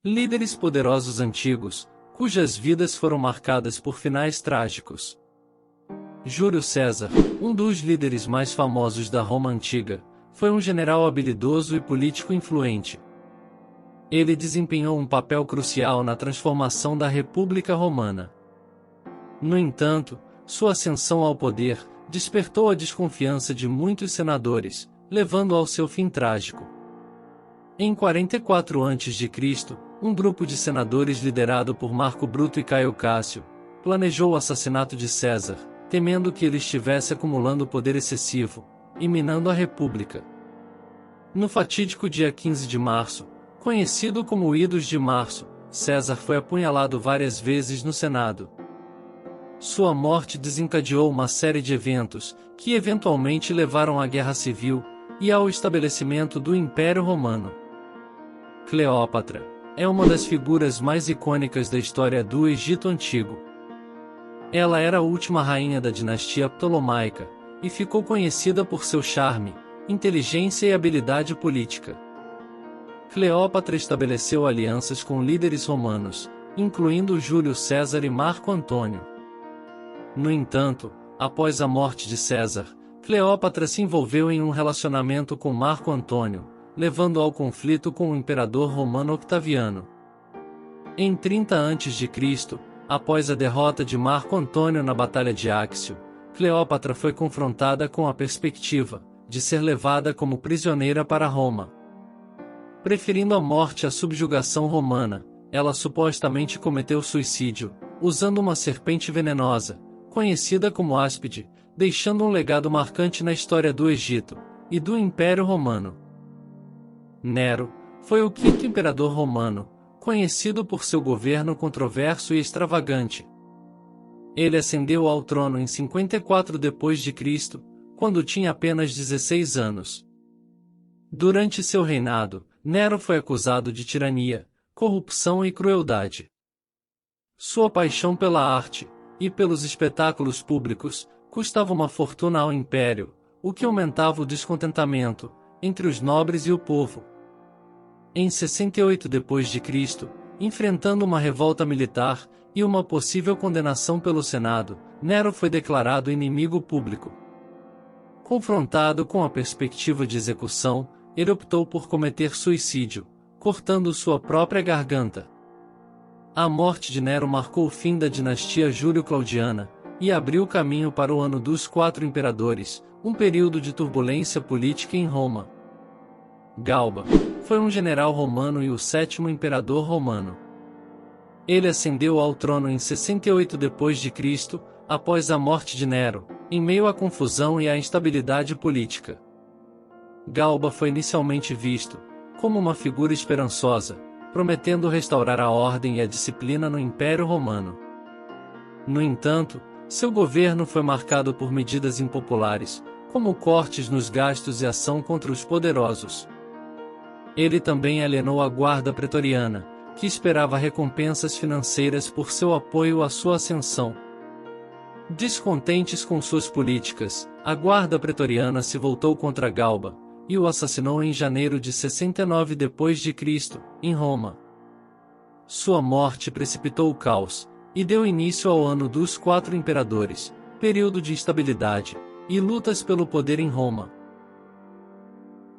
Líderes poderosos antigos, cujas vidas foram marcadas por finais trágicos. Júlio César, um dos líderes mais famosos da Roma antiga, foi um general habilidoso e político influente. Ele desempenhou um papel crucial na transformação da República Romana. No entanto, sua ascensão ao poder despertou a desconfiança de muitos senadores, levando ao seu fim trágico. Em 44 a.C., um grupo de senadores liderado por Marco Bruto e Caio Cássio planejou o assassinato de César, temendo que ele estivesse acumulando poder excessivo e minando a República. No fatídico dia 15 de março, conhecido como Idos de Março, César foi apunhalado várias vezes no Senado. Sua morte desencadeou uma série de eventos, que eventualmente levaram à Guerra Civil e ao estabelecimento do Império Romano. Cleópatra é uma das figuras mais icônicas da história do Egito Antigo. Ela era a última rainha da dinastia Ptolomaica, e ficou conhecida por seu charme, inteligência e habilidade política. Cleópatra estabeleceu alianças com líderes romanos, incluindo Júlio César e Marco Antônio. No entanto, após a morte de César, Cleópatra se envolveu em um relacionamento com Marco Antônio, levando ao conflito com o imperador romano Octaviano. Em 30 a.C., após a derrota de Marco Antônio na Batalha de Áxio, Cleópatra foi confrontada com a perspectiva de ser levada como prisioneira para Roma. Preferindo a morte à subjugação romana, ela supostamente cometeu suicídio, usando uma serpente venenosa, conhecida como áspide, deixando um legado marcante na história do Egito e do Império Romano. Nero foi o quinto imperador romano, conhecido por seu governo controverso e extravagante. Ele ascendeu ao trono em 54 d.C., quando tinha apenas 16 anos. Durante seu reinado, Nero foi acusado de tirania, corrupção e crueldade. Sua paixão pela arte e pelos espetáculos públicos custava uma fortuna ao império, o que aumentava o descontentamento entre os nobres e o povo. Em 68 d.C., enfrentando uma revolta militar e uma possível condenação pelo Senado, Nero foi declarado inimigo público. Confrontado com a perspectiva de execução, ele optou por cometer suicídio, cortando sua própria garganta. A morte de Nero marcou o fim da dinastia Júlio-Claudiana e abriu caminho para o ano dos 4 imperadores, um período de turbulência política em Roma. Galba foi um general romano e o 7º imperador romano. Ele ascendeu ao trono em 68 d.C., após a morte de Nero, em meio à confusão e à instabilidade política. Galba foi inicialmente visto como uma figura esperançosa, prometendo restaurar a ordem e a disciplina no Império Romano. No entanto, seu governo foi marcado por medidas impopulares, como cortes nos gastos e ação contra os poderosos. Ele também alienou a guarda pretoriana, que esperava recompensas financeiras por seu apoio à sua ascensão. Descontentes com suas políticas, a guarda pretoriana se voltou contra Galba e o assassinou em janeiro de 69 d.C., em Roma. Sua morte precipitou o caos e deu início ao ano dos 4 imperadores, período de instabilidade e lutas pelo poder em Roma.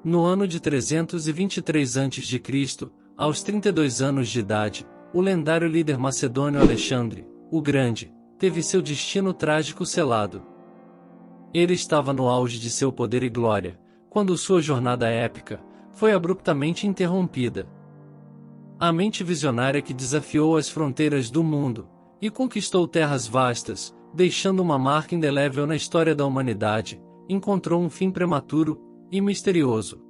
No ano de 323 a.C., aos 32 anos de idade, o lendário líder macedônio Alexandre, o Grande, teve seu destino trágico selado. Ele estava no auge de seu poder e glória, quando sua jornada épica foi abruptamente interrompida. A mente visionária que desafiou as fronteiras do mundo e conquistou terras vastas, deixando uma marca indelével na história da humanidade, encontrou um fim prematuro e misterioso.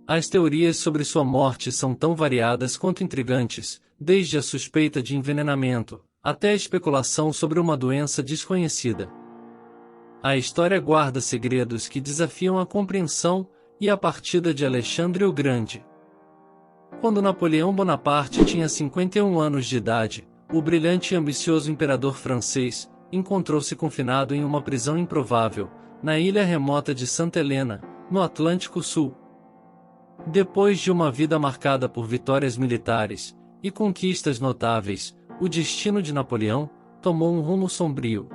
As teorias sobre sua morte são tão variadas quanto intrigantes, desde a suspeita de envenenamento até a especulação sobre uma doença desconhecida. A história guarda segredos que desafiam a compreensão e a partida de Alexandre o Grande. Quando Napoleão Bonaparte tinha 51 anos de idade, o brilhante e ambicioso imperador francês encontrou-se confinado em uma prisão improvável, na ilha remota de Santa Helena, no Atlântico Sul. Depois de uma vida marcada por vitórias militares e conquistas notáveis, o destino de Napoleão tomou um rumo sombrio.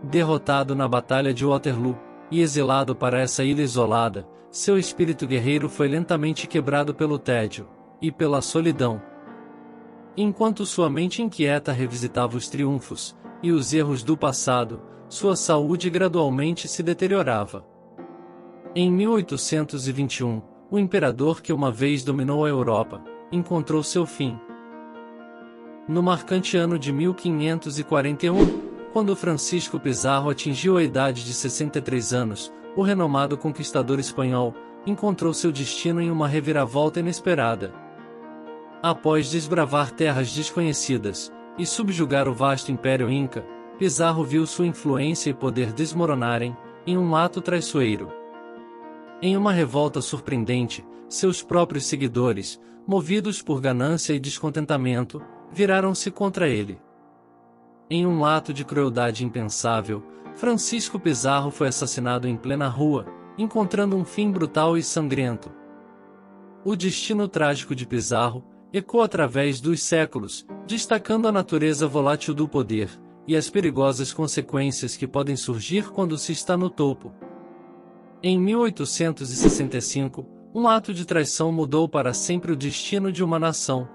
Derrotado na Batalha de Waterloo e exilado para essa ilha isolada, seu espírito guerreiro foi lentamente quebrado pelo tédio e pela solidão. Enquanto sua mente inquieta revisitava os triunfos e os erros do passado, sua saúde gradualmente se deteriorava. Em 1821, o imperador que uma vez dominou a Europa encontrou seu fim. No marcante ano de 1541, quando Francisco Pizarro atingiu a idade de 63 anos, o renomado conquistador espanhol encontrou seu destino em uma reviravolta inesperada. Após desbravar terras desconhecidas e subjugar o vasto Império Inca, Pizarro viu sua influência e poder desmoronarem em um ato traiçoeiro. Em uma revolta surpreendente, seus próprios seguidores, movidos por ganância e descontentamento, viraram-se contra ele. Em um ato de crueldade impensável, Francisco Pizarro foi assassinado em plena rua, encontrando um fim brutal e sangrento. O destino trágico de Pizarro ecoa através dos séculos, destacando a natureza volátil do poder e as perigosas consequências que podem surgir quando se está no topo. Em 1865, um ato de traição mudou para sempre o destino de uma nação.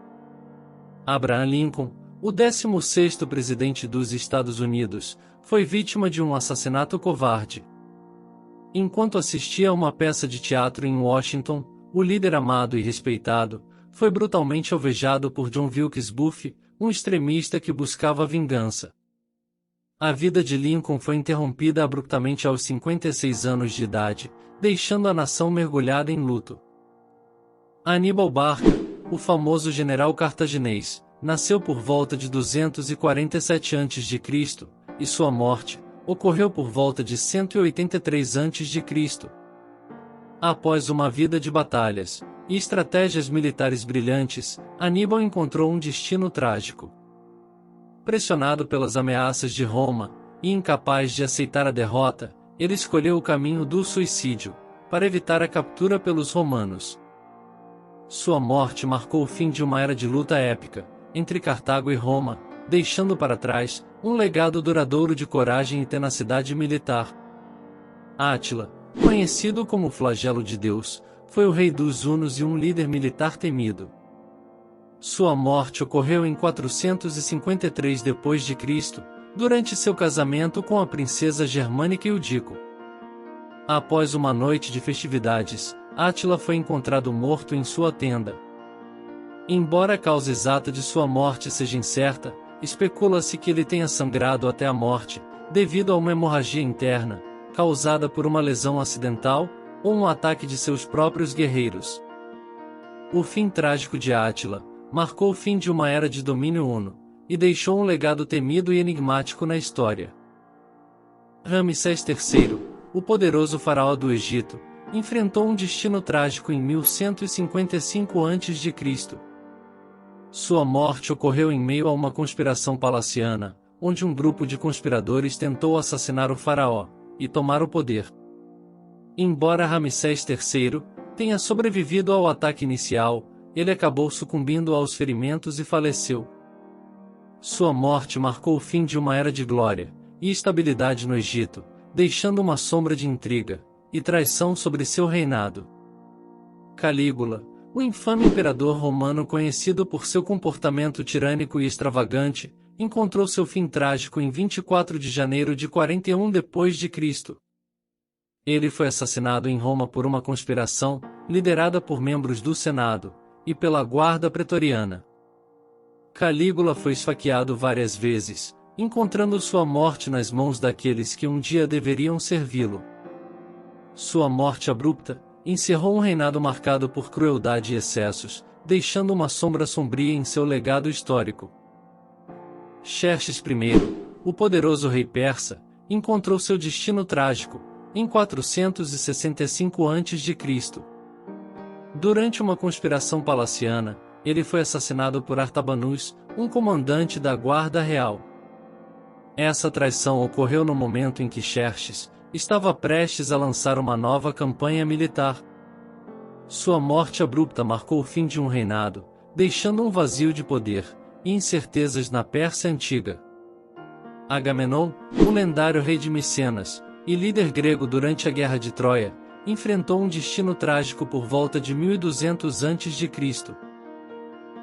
Abraham Lincoln, o 16º presidente dos Estados Unidos, foi vítima de um assassinato covarde. Enquanto assistia a uma peça de teatro em Washington, o líder amado e respeitado foi brutalmente alvejado por John Wilkes Booth, um extremista que buscava vingança. A vida de Lincoln foi interrompida abruptamente aos 56 anos de idade, deixando a nação mergulhada em luto. Aníbal Barca, o famoso general cartaginês, nasceu por volta de 247 a.C., e sua morte ocorreu por volta de 183 a.C. Após uma vida de batalhas e estratégias militares brilhantes, Aníbal encontrou um destino trágico. Pressionado pelas ameaças de Roma, e incapaz de aceitar a derrota, ele escolheu o caminho do suicídio, para evitar a captura pelos romanos. Sua morte marcou o fim de uma era de luta épica, entre Cartago e Roma, deixando para trás um legado duradouro de coragem e tenacidade militar. Átila, conhecido como o Flagelo de Deus, foi o rei dos hunos e um líder militar temido. Sua morte ocorreu em 453 d.C., durante seu casamento com a princesa germânica Eudíco. Após uma noite de festividades, Átila foi encontrado morto em sua tenda. Embora a causa exata de sua morte seja incerta, especula-se que ele tenha sangrado até a morte, devido a uma hemorragia interna, causada por uma lesão acidental, ou um ataque de seus próprios guerreiros. O fim trágico de Átila marcou o fim de uma era de domínio huno, e deixou um legado temido e enigmático na história. Ramsés III, o poderoso faraó do Egito, enfrentou um destino trágico em 1155 a.C. Sua morte ocorreu em meio a uma conspiração palaciana, onde um grupo de conspiradores tentou assassinar o faraó e tomar o poder. Embora Ramsés III tenha sobrevivido ao ataque inicial, ele acabou sucumbindo aos ferimentos e faleceu. Sua morte marcou o fim de uma era de glória e estabilidade no Egito, deixando uma sombra de intriga e traição sobre seu reinado. Calígula, o infame imperador romano conhecido por seu comportamento tirânico e extravagante, encontrou seu fim trágico em 24 de janeiro de 41 d.C. Ele foi assassinado em Roma por uma conspiração, liderada por membros do Senado e pela guarda pretoriana. Calígula foi esfaqueado várias vezes, encontrando sua morte nas mãos daqueles que um dia deveriam servi-lo. Sua morte abrupta encerrou um reinado marcado por crueldade e excessos, deixando uma sombra sombria em seu legado histórico. Xerxes I, o poderoso rei persa, encontrou seu destino trágico, em 465 a.C. Durante uma conspiração palaciana, ele foi assassinado por Artabanus, um comandante da Guarda Real. Essa traição ocorreu no momento em que Xerxes estava prestes a lançar uma nova campanha militar. Sua morte abrupta marcou o fim de um reinado, deixando um vazio de poder e incertezas na Pérsia Antiga. Agamenon, o lendário rei de Micenas e líder grego durante a Guerra de Troia, enfrentou um destino trágico por volta de 1200 a.C.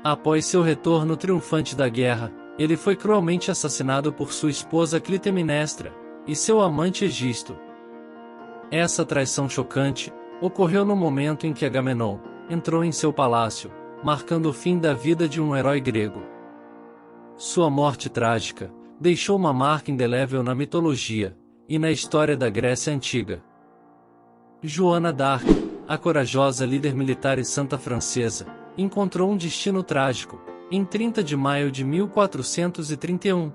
Após seu retorno triunfante da guerra, ele foi cruelmente assassinado por sua esposa Clitemnestra e seu amante Egisto. Essa traição chocante ocorreu no momento em que Agamenon entrou em seu palácio, marcando o fim da vida de um herói grego. Sua morte trágica deixou uma marca indelével na mitologia e na história da Grécia Antiga. Joana d'Arc, a corajosa líder militar e santa francesa, encontrou um destino trágico, em 30 de maio de 1431.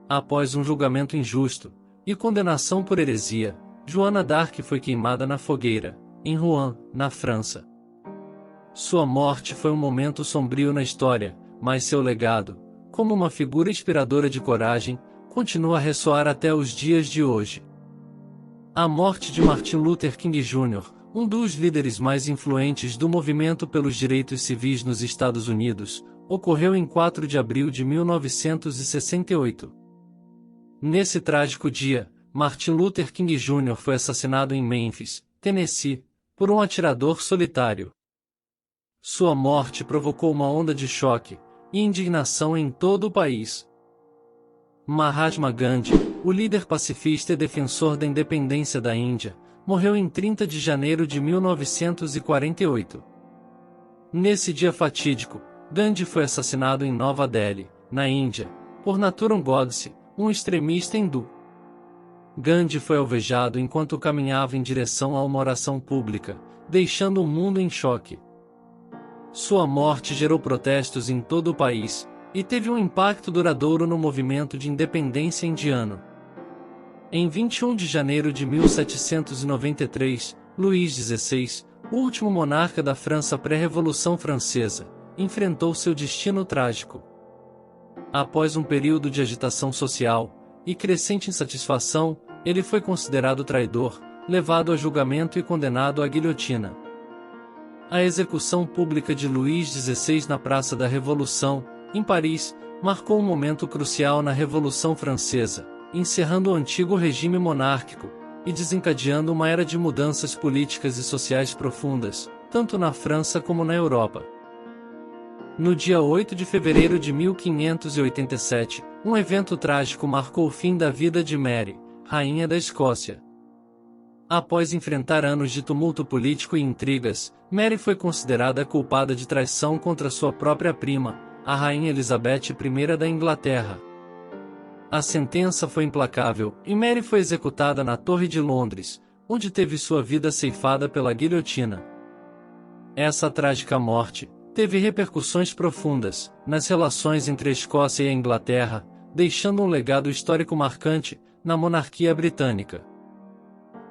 Após um julgamento injusto e condenação por heresia, Joana d'Arc foi queimada na fogueira, em Rouen, na França. Sua morte foi um momento sombrio na história, mas seu legado, como uma figura inspiradora de coragem, continua a ressoar até os dias de hoje. A morte de Martin Luther King Jr., um dos líderes mais influentes do movimento pelos direitos civis nos Estados Unidos, ocorreu em 4 de abril de 1968. Nesse trágico dia, Martin Luther King Jr. foi assassinado em Memphis, Tennessee, por um atirador solitário. Sua morte provocou uma onda de choque e indignação em todo o país. Mahatma Gandhi, o líder pacifista e defensor da independência da Índia, morreu em 30 de janeiro de 1948. Nesse dia fatídico, Gandhi foi assassinado em Nova Delhi, na Índia, por Nathuram Godse, um extremista hindu. Gandhi foi alvejado enquanto caminhava em direção a uma oração pública, deixando o mundo em choque. Sua morte gerou protestos em todo o país, e teve um impacto duradouro no movimento de independência indiano. Em 21 de janeiro de 1793, Luís XVI, o último monarca da França pré-Revolução Francesa, enfrentou seu destino trágico. Após um período de agitação social e crescente insatisfação, ele foi considerado traidor, levado a julgamento e condenado à guilhotina. A execução pública de Luís XVI na Praça da Revolução, em Paris, marcou um momento crucial na Revolução Francesa, encerrando o antigo regime monárquico e desencadeando uma era de mudanças políticas e sociais profundas, tanto na França como na Europa. No dia 8 de fevereiro de 1587, um evento trágico marcou o fim da vida de Mary, rainha da Escócia. Após enfrentar anos de tumulto político e intrigas, Mary foi considerada culpada de traição contra sua própria prima, a Rainha Elizabeth I da Inglaterra. A sentença foi implacável, e Mary foi executada na Torre de Londres, onde teve sua vida ceifada pela guilhotina. Essa trágica morte teve repercussões profundas nas relações entre a Escócia e a Inglaterra, deixando um legado histórico marcante na monarquia britânica.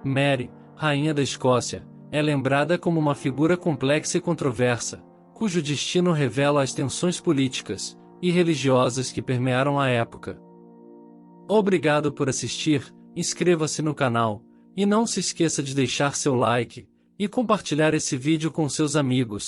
Mary, Rainha da Escócia, é lembrada como uma figura complexa e controversa, cujo destino revela as tensões políticas e religiosas que permearam a época. Obrigado por assistir, inscreva-se no canal, e não se esqueça de deixar seu like e compartilhar esse vídeo com seus amigos.